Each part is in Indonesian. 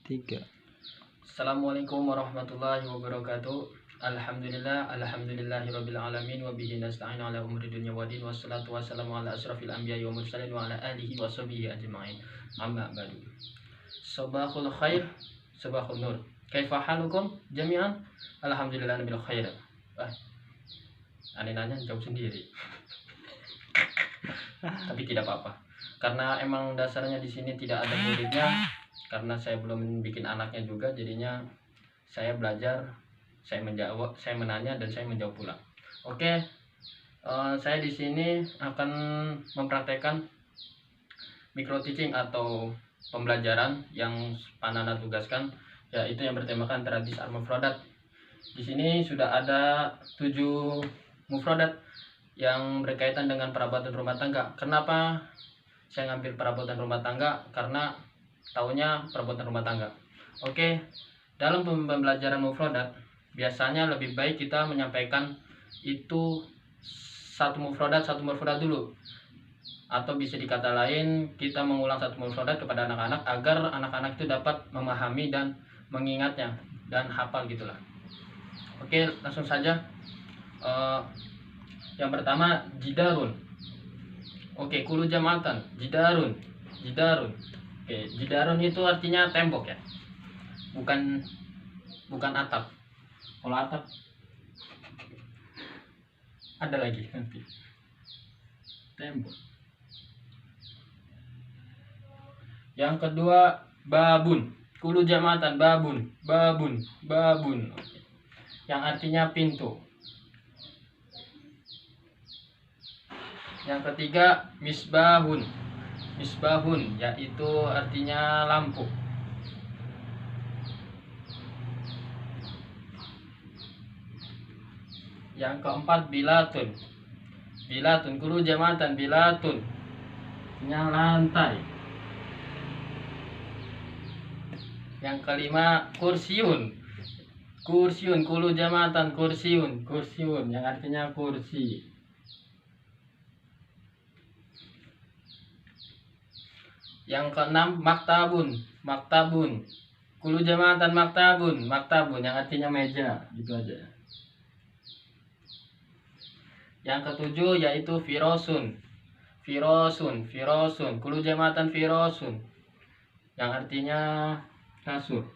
3. Assalamualaikum warahmatullahi wabarakatuh. Alhamdulillahirabbil alamin wa bihi nasta'in ala umuri dunya waddin wassalatu wassalamu ala asrafil anbiya'i wa mursalin wa ala alihi wa sahbihi ajma'in. Amma ba'du. Sabahul khair, sabahun nur. Kaifa halukum jami'an? Alhamdulillah bil khair. Aneh nanya jawab sendiri. Tapi tidak apa-apa. Karena emang dasarnya di sini tidak ada muridnya. Karena saya belum bikin anaknya juga, jadinya saya belajar, saya menjawab, saya menanya dan saya menjawab pula. Oke, saya di sini akan mempraktekkan micro teaching atau pembelajaran yang Panana tugaskan, yaitu yang bertemakan tradis mufradat. Di sini sudah ada 7 mufradat yang berkaitan dengan perabotan rumah tangga. Kenapa saya ngambil perabotan rumah tangga? Karena tahunya perabotan rumah tangga. Oke, dalam pembelajaran mufradat biasanya lebih baik kita menyampaikan itu satu mufradat dulu, atau bisa dikata lain kita mengulang satu mufradat kepada anak-anak agar anak-anak itu dapat memahami dan mengingatnya dan hafal gitulah. Oke, langsung saja. Yang pertama jidarun. Oke, kulu jamatan jidarun. Oke, jidarun itu artinya tembok ya, bukan atap. Kalau atap ada lagi nanti. Tembok. Yang kedua babun, kulu jamatan babun. Oke. Yang artinya pintu. Yang ketiga misbahun, yaitu artinya lampu. Yang keempat bilatun, kulu jamatan bilatun, artinya lantai. Yang kelima kursiun, kulu jamatan kursiun, yang artinya kursi. Yang keenam maktabun, kulu jamatan maktabun, yang artinya meja, gitu aja. Yang ketujuh yaitu firosun, kulu jamatan firosun, yang artinya kasur.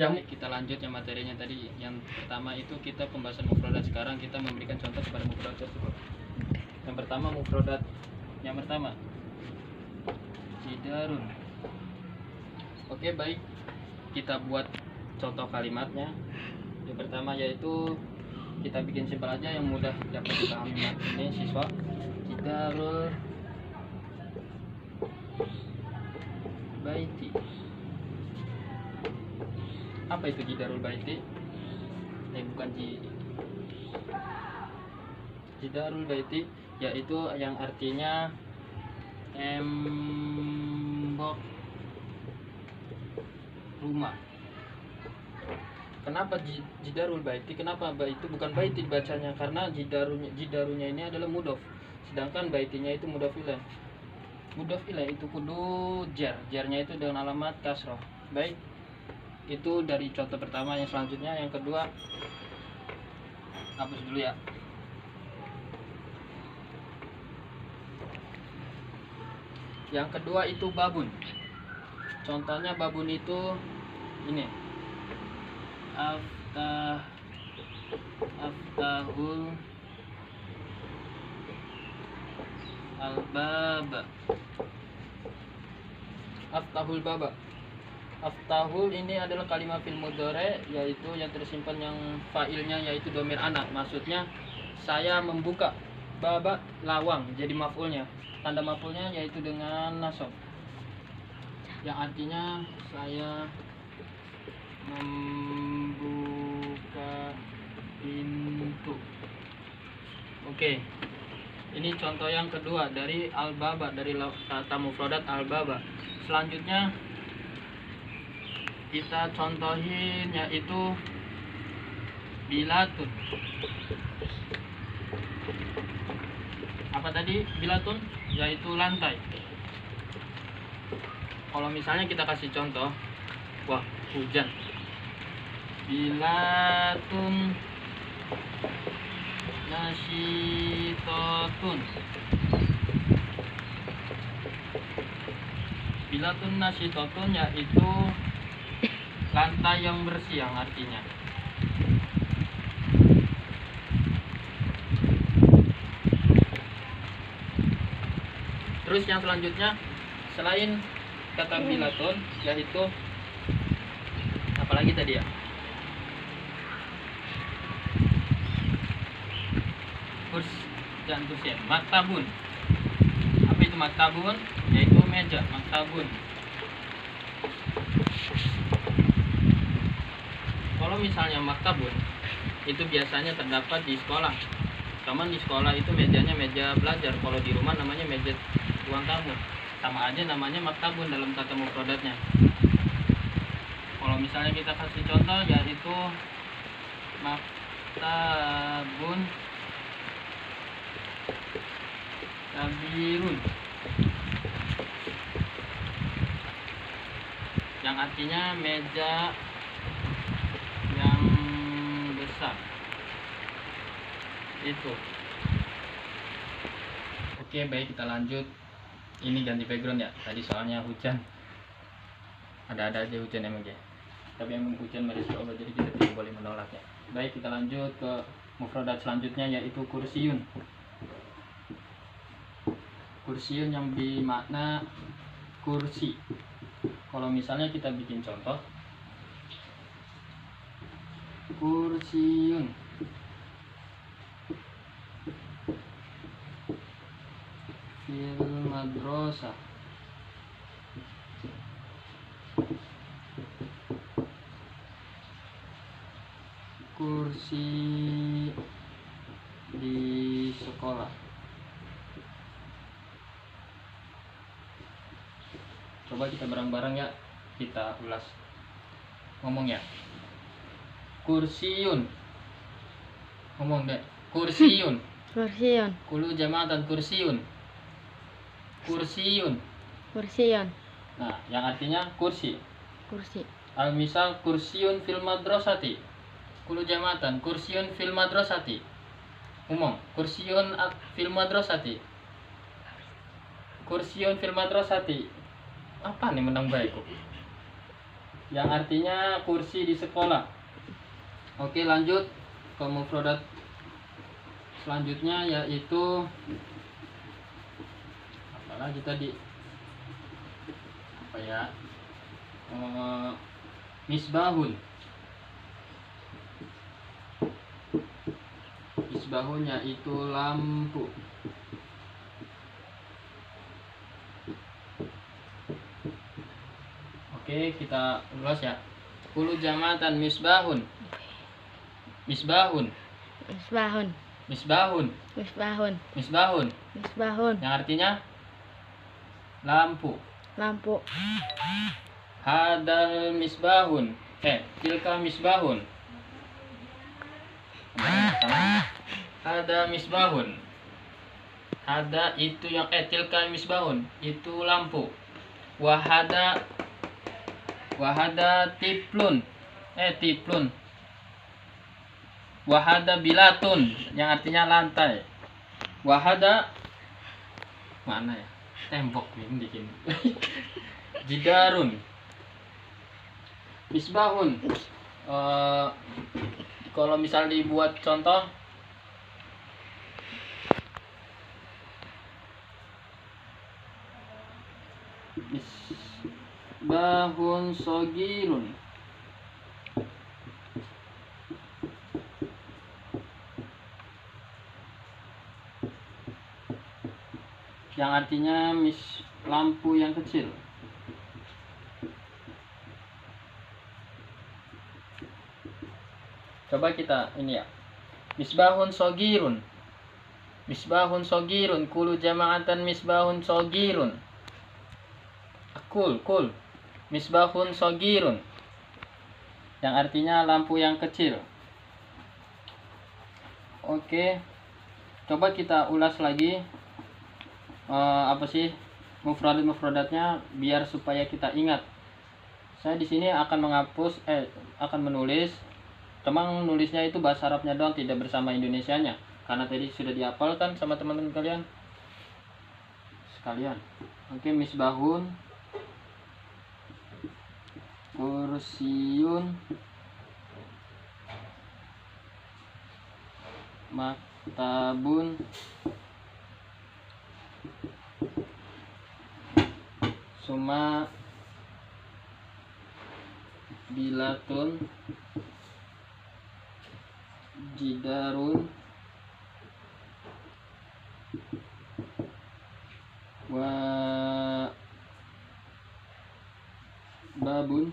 Yang kita lanjut yang materinya tadi. Yang pertama itu kita pembahasan mufradat. Sekarang kita memberikan contoh kepada mufradat tersebut. Yang pertama mufradat. Yang pertama jidarun. Oke, baik, kita buat contoh kalimatnya. Yang pertama yaitu kita bikin simpel aja yang mudah dapat dipahami ini siswa. Jidarul baiti. Apa itu jidarul baiti? Bukan jidarul baiti, yaitu yang artinya tembok rumah. Kenapa jidarul baiti? Kenapa baiti bukan baiti bacanya? Karena jidarunya ini adalah mudhof, sedangkan baitinya itu mudhof ilaih. Mudhof ilaih itu kudu jarnya itu dengan alamat kasroh. Baik, itu dari contoh pertama. Yang selanjutnya, yang kedua, hapus dulu ya. Yang kedua itu babun. Contohnya babun itu ini. Aftahul albaba. Aftahul ini adalah kalimat fil mudhari, yaitu yang tersimpan yang fa'ilnya yaitu dhamir anak. Maksudnya saya membuka. Baba lawang jadi maf'ulnya. Tanda maf'ulnya yaitu dengan nasab, yang artinya saya membuka pintu. Oke, ini contoh yang kedua dari al-baba, dari kata mufradat al-baba. Selanjutnya kita contohin yaitu bilatun. Apa tadi bilatun? Yaitu lantai. kalau misalnya kita kasih contoh, wah hujan, bilatun nasyitotun. Bilatun nasyitotun yaitu lantai yang bersih, yang artinya terus yang selanjutnya selain kata bilatun yaitu apalagi tadi ya, jangan kursi, maktabun. Apa itu maktabun? Yaitu meja, maktabun. Kalau misalnya maktabun itu biasanya terdapat di sekolah. Cuman di sekolah itu mejanya meja belajar. Kalau di rumah namanya meja ruang tamu. Sama aja namanya maktabun dalam kata mufradatnya. Kalau misalnya kita kasih contoh yaitu maktabun kabirun, yang artinya meja yang besar itu. Oke, baik, kita lanjut. Ini ganti background ya, tadi soalnya hujan, ada-ada aja hujan emang ya, tapi emang hujan merisau, jadi kita tidak boleh menolak ya. Baik, kita lanjut ke mufradat selanjutnya yaitu kursiyun. Kursiyun yang bermakna kursi. Kalau misalnya kita bikin contoh, kursiyun fil madrasah, kursi di sekolah. Coba kita bareng-bareng ya, kita ulas ngomong ya. Kursiyun, ngomong deh. Kursiyun. Kursiyun. Kulu jama'atan kursiyun. Kursiyun. Kursiyun. Nah, yang artinya kursi. Kursi. Al-misal kursiyun fil madrasati. Kulu jama'atan kursiyun fil madrasati. Ngomong, kursiyun fil madrasati. Kursiyun fil madrasati. Apa nih menang baik kok? Yang artinya kursi di sekolah. Oke, lanjut ke mufradat selanjutnya yaitu apa lagi tadi? Apa ya? Misbahun. Misbahun yaitu lampu. Oke, kita ulas ya. Kulu jamatan misbahun. Misbahun. Misbahun. Misbahun. Misbahun. Misbahun. Misbahun. Yang artinya lampu. Lampu. Hadal misbahun. Tilka misbahun. Hada misbahun. Hada itu yang tilka misbahun. Itu lampu. Wahada tiplun. Tiplun. Wahada bilatun, yang artinya lantai. Wahada mana ya? Tembok nih bikin. Jidarun. Misbahun. Kalau misal dibuat contoh, misbahun sogirun. Yang artinya lampu yang kecil. Coba kita ini ya. Misbahun sogirun. Misbahun sogirun. Kulu jama'atan misbahun sogirun. Kul. Misbahun sogirun. Yang artinya lampu yang kecil. Oke. Coba kita ulas lagi. Apa sih mufradatnya biar supaya kita ingat. Saya di sini akan akan menulis. Memang nulisnya itu bahasa Arabnya doang, tidak bersama Indonesianya. Karena tadi sudah dihafalkan sama teman-teman kalian sekalian. Oke, misbahun, kursiun, maktabun, suma bilatun, jidarun, wa babun.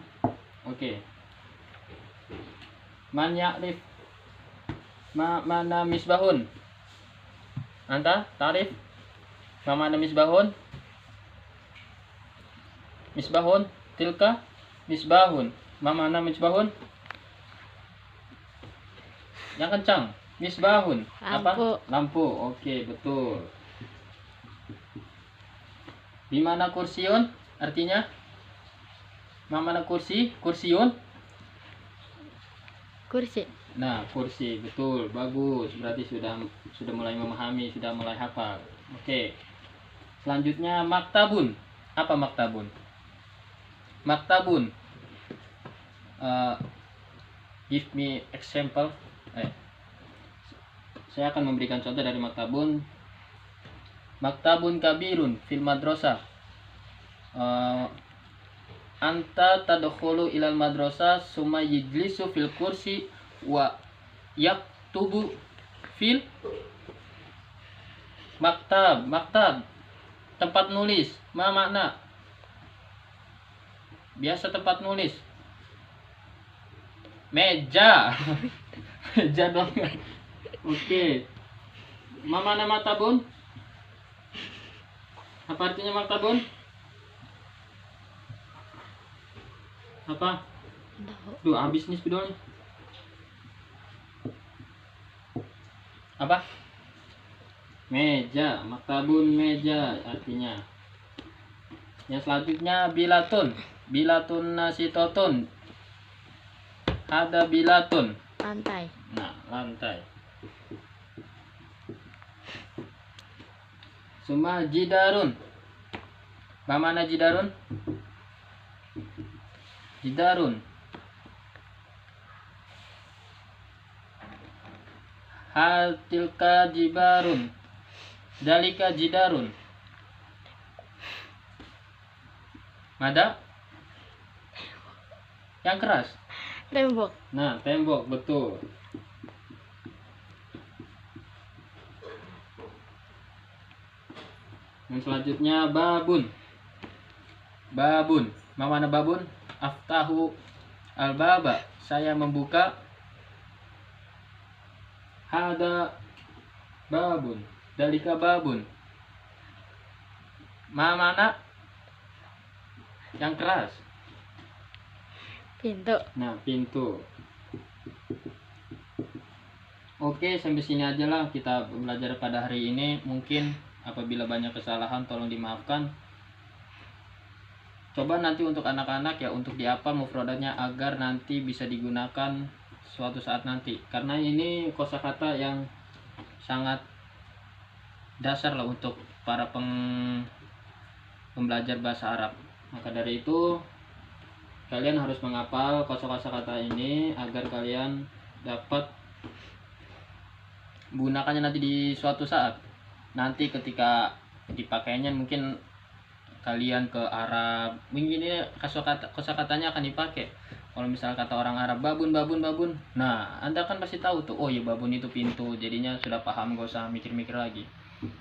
Oke. Man ya'rif mana misbahun? Anta tarif mana misbahun? Misbahun tilka misbahun. Mana misbahun? Yang kencang. Misbahun. Apa? Lampu. Lampu. Oke, betul. Di mana kursiun? Artinya? Mana kursi? Kursiun? Kursi. Nah, kursi. Betul. Bagus. Berarti sudah mulai memahami, sudah mulai hafal. Oke. Selanjutnya maktabun. Apa maktabun? Maktabun. Give me example. Saya akan memberikan contoh dari maktabun. Maktabun kabirun fil madrasah. Anta tadkhulu ilal madrasah summa yajlisu fil kursi wa yaktubu fil maktab. Maktab tempat nulis. Ma makna? Biasa tempat nulis. Meja. Meja dong. Oke. Ma makna maktabun? Apa artinya maktabun? Apa? Duh, habis nih spidolnya. Apa? Meja, maktabun meja artinya. Yang selanjutnya bilatun. Bilatun nasitotun. Ada bilatun. Lantai. Nah, lantai. Suma jidarun. Mana jidarun? Jidarun. Hal tilka jibarun. Dalika jidarun. Mada? Yang keras. Tembok. Nah, tembok, betul. Yang selanjutnya babun. Babun. Mana babun? Aftahu al-baba. Saya membuka. Hada babun. Dalika babun. Mana? Yang keras. Pintu. Nah, pintu. Oke, sampai sini aja lah kita belajar pada hari ini. Mungkin apabila banyak kesalahan tolong dimaafkan. Coba nanti untuk anak-anak ya, untuk dihafal mufradatnya agar nanti bisa digunakan suatu saat nanti. Karena ini kosakata yang sangat dasar lah untuk para pembelajar bahasa Arab. Maka dari itu kalian harus menghafal kosakata ini agar kalian dapat menggunakannya nanti di suatu saat. Nanti ketika dipakainya mungkin kalian ke Arab, mungkin ini kosakatanya akan dipakai. Kalau misal kata orang Arab babun, nah Anda kan pasti tahu tuh, oh ya babun itu pintu, jadinya sudah paham, gak usah mikir-mikir lagi.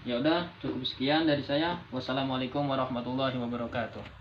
Ya udah, cukup sekian dari saya. Wassalamualaikum warahmatullahi wabarakatuh.